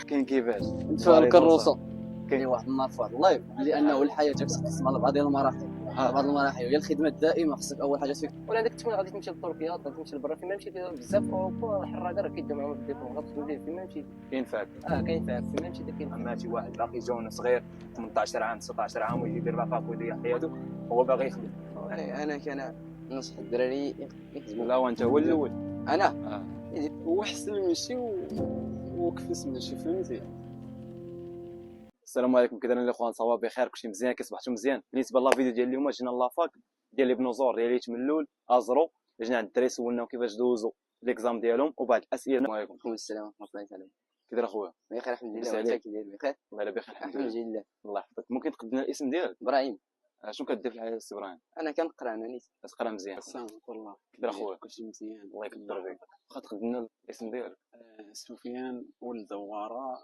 كاين كيفاش ندفع الكروسه. كاين واحد النهار في واحد اللايف لانه الحياه تقسم على بعض المراحل. بعض المراحل هي الخدمه الدائمه، خصك اول حاجه فيك ولا هذاك التمويل غادي تمشي لتركيا، غادي تمشي لبرا فين ما مشيتي بزاف الحراقه راه كيديو معاهم الدبلوم غتخدم فين ما مشيتي كاين فاك كاين فين ما مشيتي كاين. اما شي واحد باقي جون صغير 18 عام 19 عام ويجي يدير لافاك ويضيع حياته هو باغي يخدم. انا كان نصح الدراري يخدموا. لا وانت هو الاول. انا هو حسن ماشي وكفس ماشي، فهمتي. السلام عليكم، كي دايرين الاخوان؟ صواب بخير، كلشي مزيان؟ كيصبحتوا مزيان؟ بالنسبه لافيديو ديال اليوم جينا لافاك ديال ابن زور ديال يتملول ازرو. جينا عند الدراري سولناهم كيفاش دوزوا ليكزام ديالهم وبعض الاسئله. السلام عليكم. السلام ورحمه الله تعالى. كي داير اخويا؟ بخير الحمد لله. عليك. وانت كي بخير؟ الله يلا بخير الحمد الحمد لله. لله. الله يحفظك. ممكن تقدم لنا الاسم ديالك؟ ابراهيم. شنو كدير في الحياه السي ابراهيم؟ انا كنقرا انا نيت. كتقرا مزيان؟ السلام الله. كي داير اخويا؟ كلشي مزيان الله يكبر فيك. واخا تقدم لنا الاسم ديالك؟ سفيان ولد دواره،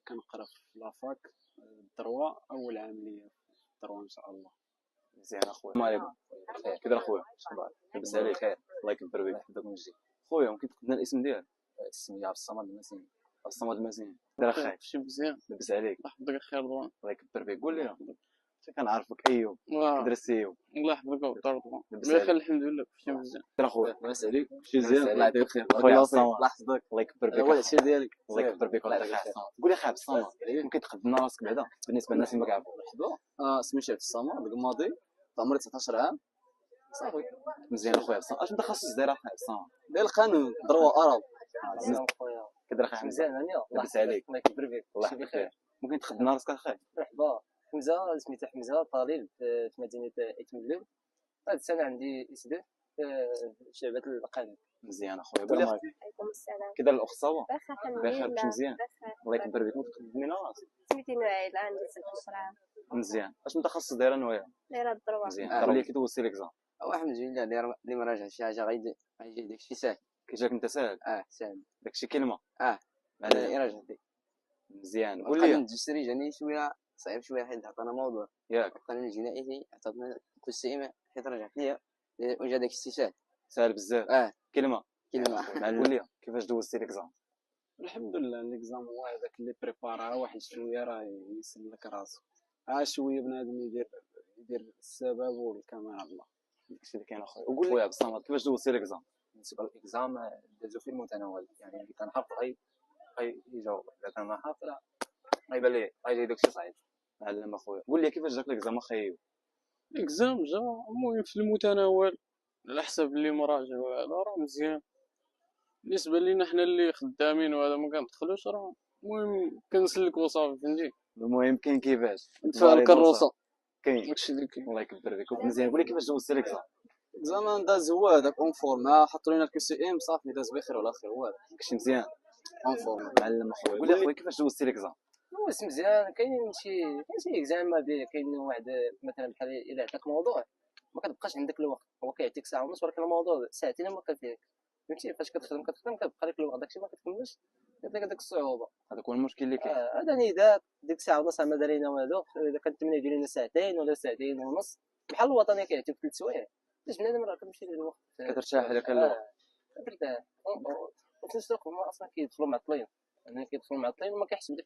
كنقرا في لافاك الدروه، اول عام ليا في الدروه ان شاء الله. مزيان اخويا. السلام عليكم. كي داير اخويا؟ لاباس عليك؟ خير الله يكبر بك. يحفظك ويجزيك. خويا ممكن تقدم لنا الاسم ديالك؟ اسمي عبد الصمد المسيني. الصمد المزيان. داير اخاي؟ كلشي مزيان لاباس عليك؟ الله يحفظك خير رضوان. الله يكبر بك. قول لي كنعرفك ايوب درس ايوب. الله يحفظك ودار رضوان. لاباس عليك؟ بخير الحمد لله كلشي مزيان. داير اخويا؟ لاباس عليك؟ كلشي مزيان؟ الله يعطيك الخير. خويا الله يحفظك. الله يكبر بك. هو العشير ديالك. الله يكبر بك. الله يعطيك الصمد. قول لي اخي عبد الصمد، ممكن تقدم لنا راسك بعدا بالنسبه للناس اللي ما كيعرفوش؟ مرحبا. سميتي عبد الصمد القماضي، عمري 19 عام. صافي مزيان اخويا عبد الصمد. اش انت تخصص داير اخي عبد الصمد؟ ديال القانون دروه ارب. مزيان خويا. كدير اخي حمزه؟ مزيان هانيه. لاباس عليك؟ الله يكبر بك. الله يحفظك خير. ممكن تقدم لنا راسك اخي؟ مرحبا. حمزه، سميتي حمزه، طالب في مدينه ايتملول. هاد السنه عندي اس دي في شعبه القانون. مزيان اخويا. قول لي عليكم السلام. كي داير الاخت صوا؟ بخير الحمد بخير لله. كلشي مزيان؟ بخير. الله يكبر بك. ممكن تقدم لنا راسك؟ سميتي نويلة، عندي 16 عام. مزيان. اش انت تخصص دايره نوايا؟ دايرة الدروة. مزيان. قول لي كي دوزتي ليكزام؟ الحمد لله. اللي مراجع شي حاجه غيجي داكشي ساهل. كي جاك انت ساهل؟ ساهل. داكشي كلمه؟ على رجعتي. مزيان. قول القانون لي الدستوري جاني شويه صعيب شويه، حيت عطانا موضوع. ياك القانون الجنائي عطاتنا كل شيء، حيت رجعت ليا وجا داكشي ساهل. ساهل بزاف. كلمه. كلمه. قول لي كيفاش دوزتي ليكزام؟ الحمد لله. ليكزام هو هذاك اللي بريبارا واحد شويه راه يسلك راسو، شويه بنادم يدير السبب والكمال الله. داكشي اللي كاين اخويا. وقول لي عبد الصمد كيفاش دوزتي ليكزام؟ بالنسبه للاكزام دازو في المتناول، يعني اللي كان حافظ يجاوب، اذا كان ما حافظ لا غيبان ليه غيجي داكشي صعيب. علم اخويا. قول لي كيفاش جاك ليكزام اخي؟ الاكزام جا المهم في المتناول، على حسب اللي مراجع وهذا راه مزيان. بالنسبه لينا حنا اللي خدامين وهذا ما كندخلوش، راه المهم كنسلك وصافي، فهمتي. المهم كاين كيفاش ندفع الكروسه. كاين. داكشي اللي كاين. الله يكبر بك. مزيان. قول لي كيفاش دوزتي ليكزام؟ زعما داز هو هذاك اون فورم، حطوا لنا الكي سي ام صافي داز بخير ولا خير. هو داكشي مزيان. اون فورم. معلم اخويا. قول لي اخويا كيفاش دوزتي ليكزام؟ بس مزيان. كاين شي اكزام ما بيه، كاين واحد مثلا بحال الا عطاك موضوع ما كتبقاش عندك الوقت، هو كيعطيك ساعه ونص ولكن الموضوع ساعتين ما كفيك، فهمتي. فاش كتخدم كتبقى لك الوقت، داكشي ما كتكملش كتلقى داك الصعوبه. هذاك هو المشكل اللي كاين. هذا نداء ديك ساعه ونص ما دارينا والو. اذا كنتمنى يدير لنا ساعتين ولا ساعتين ونص بحال الوطنيه كيعطيو في 3 سوايع، باش بنادم راه كيمشي ليه الوقت كترتاح الا كان الوقت. كترتاح. وفي نفس الوقت هما اصلا كيدخلوا معطلين، يعني كيدخلوا معطلين وما كيحسب لك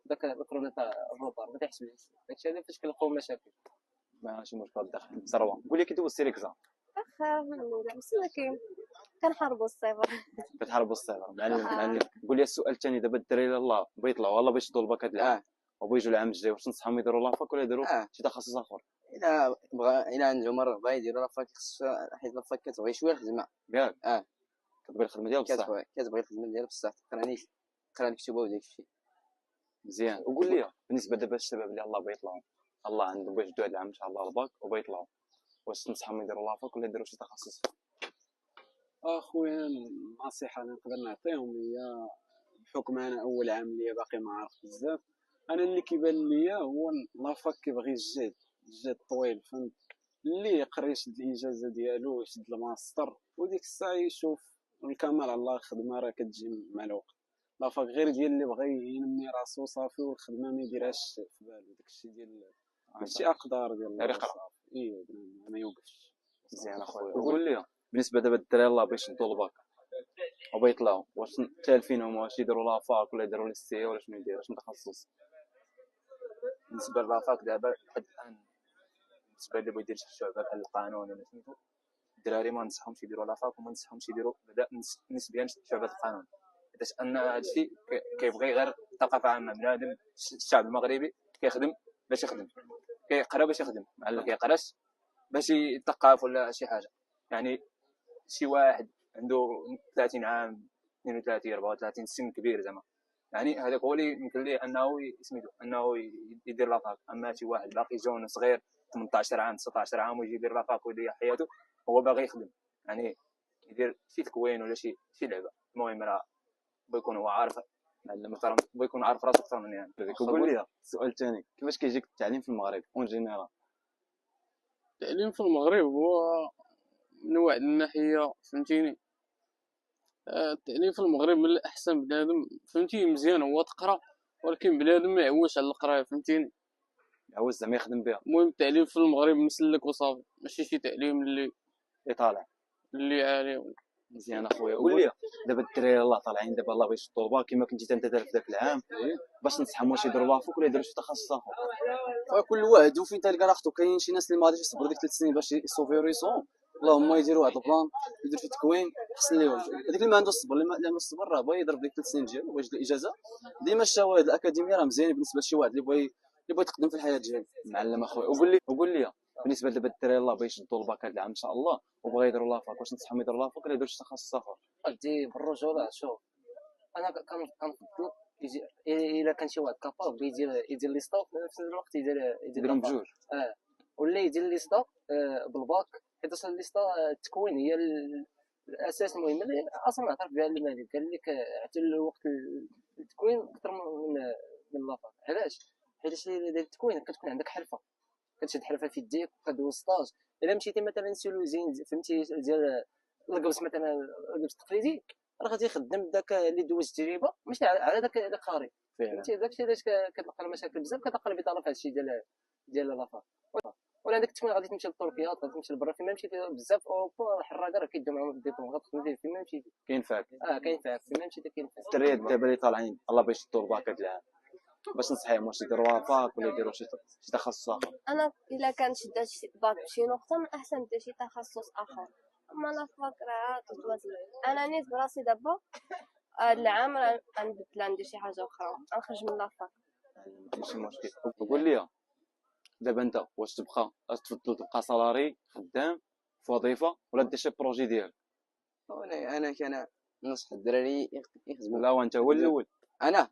داك الكروني تاع الروطار ما كيحسبش. داكشي علاش فاش كنلقاو مشاكل. ماشي مشكل الداخل ثروه. قول لي كي دوزتي ليكزام؟ بخير الحمد لله. مسلكين كنحاربوا الصفر. كتحاربوا الصغر. معلم. قول لي السؤال الثاني، دابا الدراري الله بغا يطلعوا والله باش يشدوا الباك هاد العام وبغا يجوا العام الجاي، واش تنصحهم يديروا لافاك ولا يديروا شي تخصص اخر؟ الا عندهم الرغبه يديروا لافاك، حيت لافاك كتبغي شويه الخدمه ياك كتبغي الخدمه ديال بصح. كتبغي الخدمه ديال بصح تقرا الكتوبه وداك الشيء مزيان. وقول لي بالنسبه دابا الشباب اللي الله بغا يطلعوا، الله عندهم بغا يجدوا هاد العام ان شاء الله الباك وبغا يطلعوا، واش تنصحهم يديروا لافاك ولا يديروا شي تخصص؟ اخويا النصيحه اللي نقدر نعطيهم هي، بحكم انا اول عام ليا باقي ما عارف بزاف، انا اللي كيبان ليا هو لافاك كيبغي الجهد طويل، فهمت. اللي يقرا يشد الاجازه ديالو يشد الماستر وديك الساعه يشوف الكمال على الله. الخدمه راه كتجي مع الوقت. لافاك غير ديال اللي بغى ينمي راسو صافي، والخدمه ما يديرهاش في بالو. داكشي ديال ماشي اقدار ديال الله صافي. ما يوقفش. مزيان اخويا. وقول لي بالنسبه دابا الدراري الله بغا يشدوا الباك، وبيطلعوا واش تالفين هما واش يديروا لافاك ولا يديروا ليستي ولا شنو يديروا شنو تخصص؟ بالنسبه للافاك دابا لحد الان، بالنسبه اللي بغى يدير شي شعبه بحال القانون ولا سميتو، الدراري ما نصحهمش يديروا لافاك وما نصحهمش يديروا بدا نسبيا شعبه القانون، حيت ان هادشي كيبغي غير ثقافه عامه. بنادم الشعب المغربي كيخدم باش يخدم، كيقرا باش يخدم، ما كيقراش باش يثقف ولا شي حاجه. يعني شي واحد عنده 30 عام 32 34 سن كبير زعما، يعني هذاك هو اللي يمكن ليه انه سميتو انه يدير لافاك. اما شي واحد باقي جون صغير 18 عام 19 عام ويجي يدير لافاك ويضيع حياته، هو باغي يخدم، يعني يدير شي تكوين ولا شي لعبه. المهم راه بيكون هو عارف معلم اكثر، بيكون عارف راسو اكثر مني يعني. قول لي السؤال الثاني، كيفاش كيجيك التعليم في المغرب اون جينيرال؟ التعليم في المغرب هو من واحد الناحية فهمتيني، التعليم في المغرب من الأحسن. بنادم فهمتي مزيان هو تقرا، ولكن بنادم ما يعوش على القراية فهمتيني. عاوز زعما يخدم بها المهم التعليم في المغرب مسلك وصافي، ماشي شي تعليم اللي طالع اللي عالي. مزيان اخويا. قول لي دابا الدراري الله طالعين دابا الله باغي يشطوا الباك كما كنتي انت دابا في ذاك العام، باش نصحهم واش يديروا لافوك ولا يديروا شي تخصص اخر؟ فكل واحد وفين تلقى راحته. كاين شي ناس اللي ما غاديش يصبروا ديك 3 سنين باش يسوفيو ريسون، اللهم يديروا واحد البلان يدير فيه تكوين احسن ليهم. هذاك اللي ما عنده الصبر، اللي ما عنده الصبر راه بغى يضرب ديك 3 سنين ديالو ويجد الاجازه. ديما الشواهد الاكاديميه راه مزيانين بالنسبه لشي واحد اللي بغى يتقدم في الحياه ديالو. معلم اخويا. وقول لي بالنسبه دابا الدراري الله باغي يشدوا الباك هذا العام ان شاء الله وبغا يديروا لافاك، واش نصحهم يديروا لافاك ولا يديروا شي تخصص اخر؟ قلتي بالرجوله. شوف انا كنفضل الا كان شي واحد كابابل يدير لي ستوك في نفس الوقت يديرهم بجوج. ولا يدير لي ستوك بالباك، حيت اصلا لي ستوك التكوين هي الاساس المهم اللي اصلا اعترف بها الملك. قال لك حتى الوقت التكوين اكثر من لافاك. علاش؟ حيت الا دير التكوين كتكون عندك حرفه، كتشد حرفه في يديك وكدوز ستاج. الا مشيتي مثلا سولوزين فهمتي ديال القبس مثلا، القبس التقليدي راه غادي يخدم داك اللي دوز التجربه ماشي على داك اللي قاري. فهمتي داكشي علاش كتلقى المشاكل بزاف، كتلقى البطاله في هادشي ديال لافاك. ولا عندك التكوين غادي تمشي لتركيا، غادي تمشي لبرا. فيما مشيتي بزاف في اوروبا الحراقه راه كيدوا معاهم الديبلوم، غتخدم فيه فيما مشيتي. كاين فاك كاين فاك فيما مشيتي كاين فاك. الدراري دابا اللي طالعين الله باغي يشدوا الباك هذا العام، باش نصحيهم واش يديروا لافاك ولا يديروا شي تخصص اخر؟ انا الا كان شدات باك بشي نقطه من احسن دير شي تخصص اخر. اما لا فاك راه تتوازن. انا نيت براسي دابا هاد العام راه غنبدل ندير شي حاجه اخرى، نخرج من لافاك. ماشي مشكل. قول لي دابا انت واش تفضل تبقى سالاري خدام في وظيفه ولا دير شي بروجي ديالك؟ انا كان نصح الدراري يخدموا. لا وانت هو الاول. انا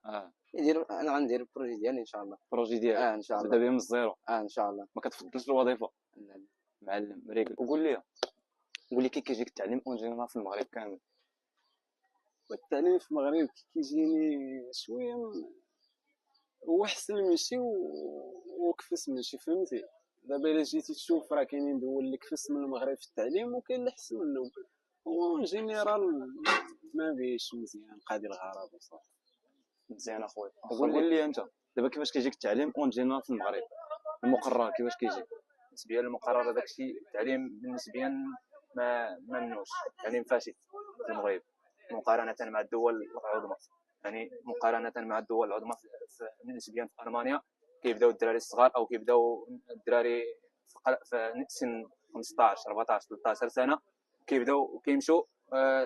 انا غندير البروجي ديالي ان شاء الله. البروجي ديالك ان شاء الله تبدا به من الزيرو. ان شاء الله. ما كتفضلش الوظيفه؟ معلم ريقل. وقول لي كي كيجيك التعليم اون جينيرال في المغرب كامل؟ والتعليم في المغرب كيجيني شويه هو احسن من شي وكفس من شي، فهمتي. دابا الا جيتي تشوف راه كاينين دول اللي كفس من المغرب في التعليم وكاين اللي احسن منهم. هو جينيرال ما بيش مزيان، قاضي الغرض وصافي. مزيان اخويا. قول لي انت دابا كيفاش كيجيك التعليم اون جينيرال في المغرب؟ المقرر كيفاش كيجيك؟ بالنسبه للمقرر داكشي التعليم بالنسبه ما منوش تعليم فاشل في المغرب مقارنه مع الدول العظمى. يعني مقارنه مع الدول العظمى بالنسبه في المانيا كيبداو الدراري الصغار او كيبداو الدراري في سن 15 14 13 سنه كيبداو كيمشوا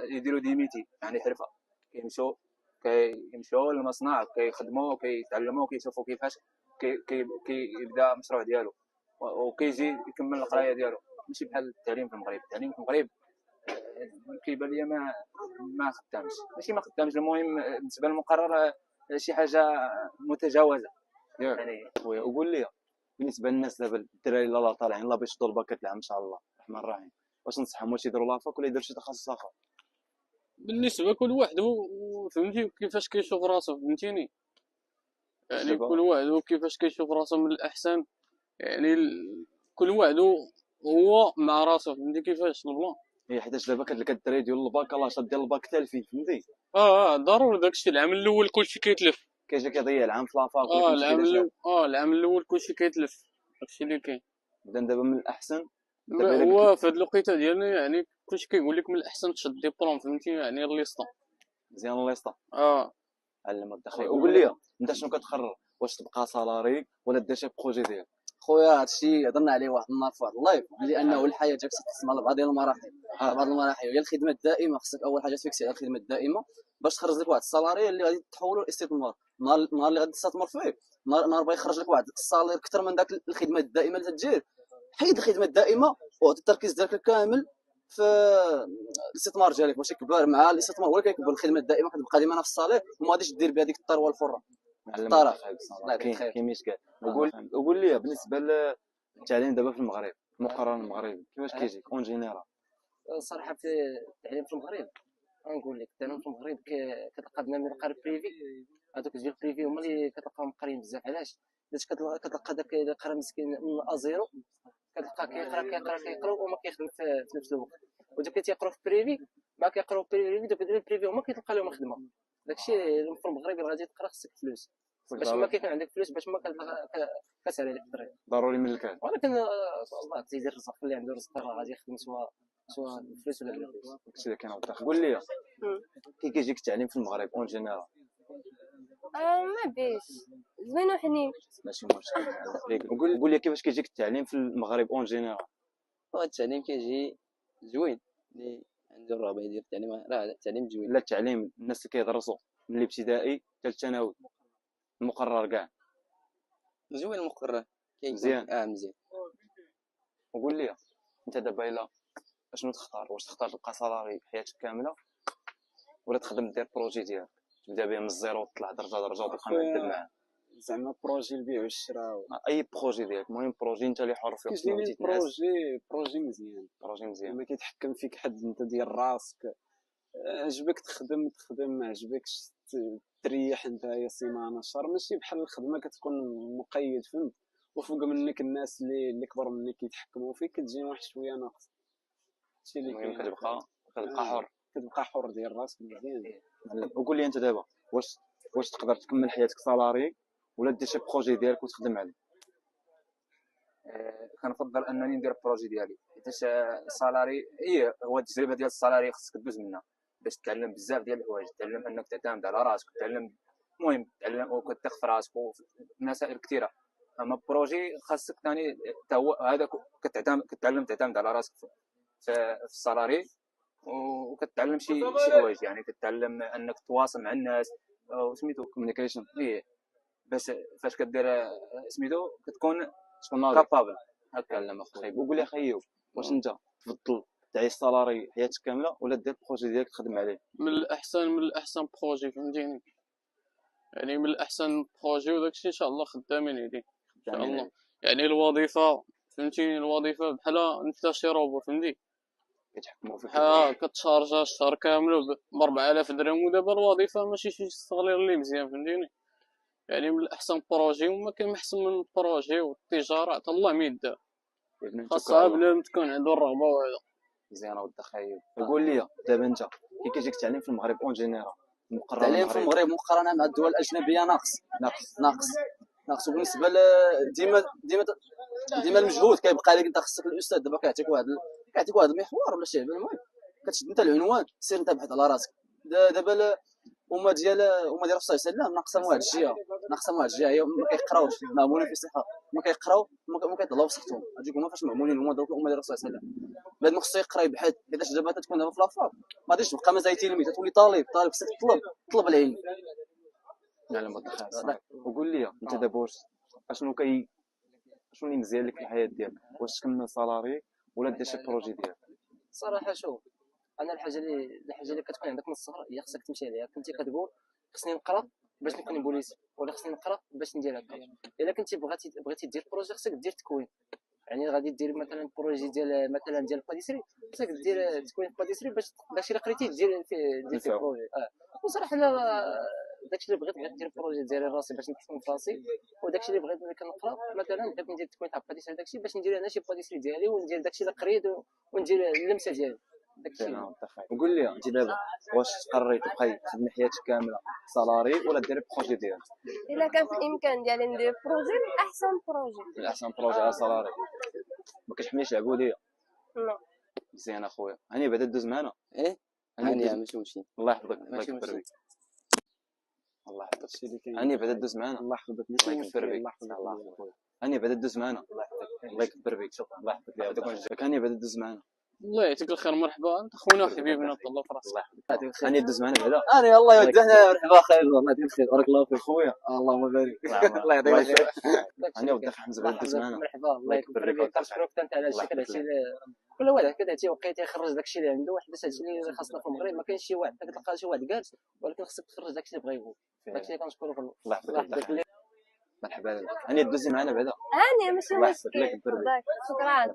يديروا ديميتي، يعني حرفه. كيمشوا للمصنع كيخدموا كيتعلموا كيشوفوا كيفاش كيبدا المشروع ديالو وكيجي يكمل القرايه ديالو. ماشي بحال التعليم في المغرب. التعليم في المغرب كيبان لي ما خدامش، ماشي ما خدامش، المهم بالنسبه للمقرر شي حاجه متجاوزه يعني. خويا وقول لي بالنسبه للناس دابا الدراري اللي طالعين الله باش يشدوا الباك العام ان شاء الله الرحمن الرحيم، واش نصحهم واش يديروا لافاك ولا يديروا شي تخصص اخر؟ بالنسبه كل واحد فهمتي كيفاش كيشوف راسو فهمتيني. يعني كل واحد كيفاش كيشوف راسو من الاحسن. يعني كل واحد هو مع راسو فهمتي كيفاش البلان. هي حيتاش دابا كتلقى الدراري ديال الباك الله شاد ديال الباك تالفين فهمتي. ضروري داكشي العام الاول كلشي كيتلف. كيجي كيضيع العام في لافاك العام الاول كلشي كيتلف. داكشي اللي كاين. دابا من الاحسن هو في هاد الوقيته ديالنا يعني كلشي كيقول لك من الاحسن تشد ديبلوم فهمتي يعني الليسطه مزيان الله يسطا اه علم الدخل. وقول لي انت شنو كتقرر، واش تبقى سالاري ولا دير شي بروجي ديالك؟ خويا هادشي هضرنا عليه واحد النهار في واحد اللايف، لانه الحياه خصك تقسم على بعض ديال المراحل. على بعض المراحل هي الخدمه الدائمه، خصك اول حاجه تفيكسي على الخدمه الدائمه باش تخرج لك واحد السالاري اللي غادي تحولو لاستثمار. النهار اللي غادي تستثمر فيه، نهار بغا يخرج لك واحد السالير اكثر من داك الخدمه الدائمه اللي تدير، حيد الخدمه الدائمه وعطي التركيز ديالك كامل في الاستثمار ديالك باش يكبر مع الاستثمار. هو اللي كيكبر الخدمه الدائمه كتبقى ديما نفس الصالير وما غاديش دير بهذيك الثروه الحره. طرف كاين مشكل. وقول لي بالنسبه للتعليم دابا في المغرب مقارنه المغرب كيفاش كيجيك اون جينيرال؟ الصراحه في التعليم في المغرب غنقول لك التعليم في المغرب كتلقى بنادم اللي قاري بريفي، هذوك ديال بريفي هما اللي كتلقاهم قاريين بزاف. علاش؟ باش كتلقى داك اللي قرا مسكين من ازيرو كتلقاه كيقرا وما كيخدم في نفس الوقت، ودوك اللي تيقراو في بريفي ما كيقراو بريفي، دوك البريفي هما كيتلقى لهم خدمه. داكشي في المغرب غادي تقرا خصك فلوس باش ما كيكون عندك فلوس باش ما كتسالي عليك الطريق ضروري من الكاد. ولكن الله تيدير الرزق اللي عنده رزق راه غادي يخدم سواء فلوس ولا بلا فلوس. داكشي اللي كاين. قول لي كي كيجيك التعليم في المغرب اون جينيرال؟ ما بيش زوين وحنين ماشي مشكل. قول لي كيفاش كيجيك التعليم في المغرب اون جينيرال؟ هو التعليم كيجي زوين، اللي عنده الرغبه يدير التعليم راه التعليم زوين. لا التعليم الناس اللي كيدرسوا من الابتدائي حتى الثانوي المقرر كاع زوين المقرر مزيان. مزيان. وقول لي انت دابا الا اشنو تختار؟ واش تختار تبقى سالاري حياتك كامله ولا تخدم دير بروجي ديالك تبدا به من الزيرو وتطلع درجه وتبقى معدل معاه؟ زعما بروجي البيع والشراء اي بروجي ديالك، المهم بروجي انت اللي حر فيه. كيجيني بروجي مزيان ما كيتحكم فيك حد، انت ديال راسك. عجبك تخدم ما عجبكش تريح نتايا سيمانه شهر، ماشي بحال الخدمه كتكون مقيد فهمت، وفوق منك الناس اللي كبر منك كيتحكموا فيك كتجي واحد شويه ناقص. هادشي اللي المهم كاين، كتبقى حر ديال راسك مزيان. وقول لي انت دابا واش تقدر تكمل حياتك سالاري ولا دير شي بروجي ديالك وتخدم عليه؟ كنفضل انني ندير بروجي ديالي، حيت السالاري هو التجربه ديال السالاري خصك تدوز منها باش تتعلم بزاف ديال الحوايج، تتعلم انك تعتمد على راسك، تتعلم المهم تتعلم وكتثق في راسك ومسائل كثيره. اما بروجي خاصك ثاني حتى هو هذا كتعلم تعتمد على راسك في السالاري، وكتعلم شي حوايج، يعني كتعلم انك تواصل مع الناس سميتو كوميونيكيشن. باش فاش كدير سميتو كتكون ناضي كابابل هكا. تعلم اخي. وقول لي خيو واش انت تفضل تعيش سالاري حياتك كامله ولا دير بروجي ديالك تخدم عليه؟ من الاحسن بروجي فهمتيني، يعني من الاحسن بروجي وداكشي ان شاء الله خدامين عليه ان شاء الله. يعني الوظيفه فهمتيني، الوظيفه بحال انت شي روبو فهمتي، كيتحكموا فيك كتشارجا الشهر كامل ب 4000 درهم، ودابا الوظيفه ماشي شي صغير اللي مزيان فهمتيني. يعني من الاحسن بروجي وما كاين احسن من البروجي والتجاره عطا الله ما يدار، خاصها بنادم تكون عنده الرغبه وهذا مزيان. ود خايب. وقول لي دابا انت كي كيجيك التعليم في المغرب اون جينيرال التعليم في المغرب مقارنه مع الدول الاجنبيه ناقص. وبالنسبه ديما المجهود كيبقى لك، انت خصك الاستاذ دابا كيعطيك واحد المحور ولا شي حاجه، المهم كتشد انت العنوان سير انت بحث على راسك. دابا الامه ديال الرسول صلى الله عليه وسلم ناقصه من واحد الجهه هي ما كيقراوش، مامونين في الصحه ما كيقراو ما كيطلعوا في صحتهم. هذيك هما فاش مامونين هما دوك الامه ديال الرسول صلى الله عليه وسلم. بنادم خصو يقرا يبحث، حيت دابا تكون دابا في لافاك ما غاديش تبقى مازال تلميذ، تولي طالب خصك تطلب العلم. نعلم الدخل. وقول لي انت دابا شنو اللي مزيان لك في الحياه ديالك؟ واش تكمل سالاري ولا دير شي بروجي ديالك؟ صراحه شوف، انا الحاجه اللي كتكون عندك من الصغر هي خصك تمشي عليها. كنتي كتقول خصني نقرا باش نكون بوليسي ولا خصني نقرا باش ندير هكا. الا كنتي بغيتي دير بروجي خصك دير تكوين، يعني غادي دير مثلا بروجي ديال الباديسري، خصك دير تكوين الباديسري باش الا قريتي دير في بروجي. وصراحه انا داكشي اللي بغيت ندير بروجي ديالي راسي باش نتحكم في راسي، وداكشي اللي بغيت ملي كنقرا مثلا بغيت ندير تكوين تاع الباديسري داكشي باش ندير انا شي باديسري ديالي وندير داكشي اللي قريت وندير اللمسه ديالي داكشي. وقول لي انت دابا واش تقرري تبقاي تخدمي حياتك كامله سالاري ولا ديري بروجي ديالك؟ الا كان في الامكان ديالي ندير بروجي الاحسن بروجي على سالاري. ما كتحمليش العبوديه؟ لا مزيان اخويا، هاني بعدا دوز معنا. ايه هاني هاني ماشي مشي الله يحفظك، الله ماشي يكبر مشي. بك، الله يحفظك. هادشي اللي كاين. هاني بعدا دوز معنا. الله يحفظك، الله يكبر بك، الله يحفظك. الله يحفظك. هاني بعدا دوز معنا. الله يكبر بك، شكرا، الله يحفظك. هاني بعدا دوز معنا. الله يعطيك الخير، مرحبا انت خونا وحبيبنا، تهلا في راسك. الله يحفظك. هاني دوز معنا بعدا. انا والله يودعنا مرحبا خير، الله يدير الخير، بارك الله فيك خويا اللهم بارك. الله يعطيك الخير. هاني ودي اخي حمزه بعدا دوز معنا. مرحبا، الله يكبر بك. كنشكرك انت على هادشي، هادشي كل واحد هكا تاتي وقيته يخرج داكشي اللي عنده. واحد باش هادشي اللي خاصنا في المغرب، ما كاينش شي واحد كتلقى شي واحد جالس، ولكن خصك تخرج داكشي اللي بغا يقول. داكشي اللي كنشكرو الله الله يحفظك. يحفظك. مرحبا. هاني دوزي معنا بعدا. هاني ماشي الله مشكل. يحفظك، الله يكبر بك. شكرا.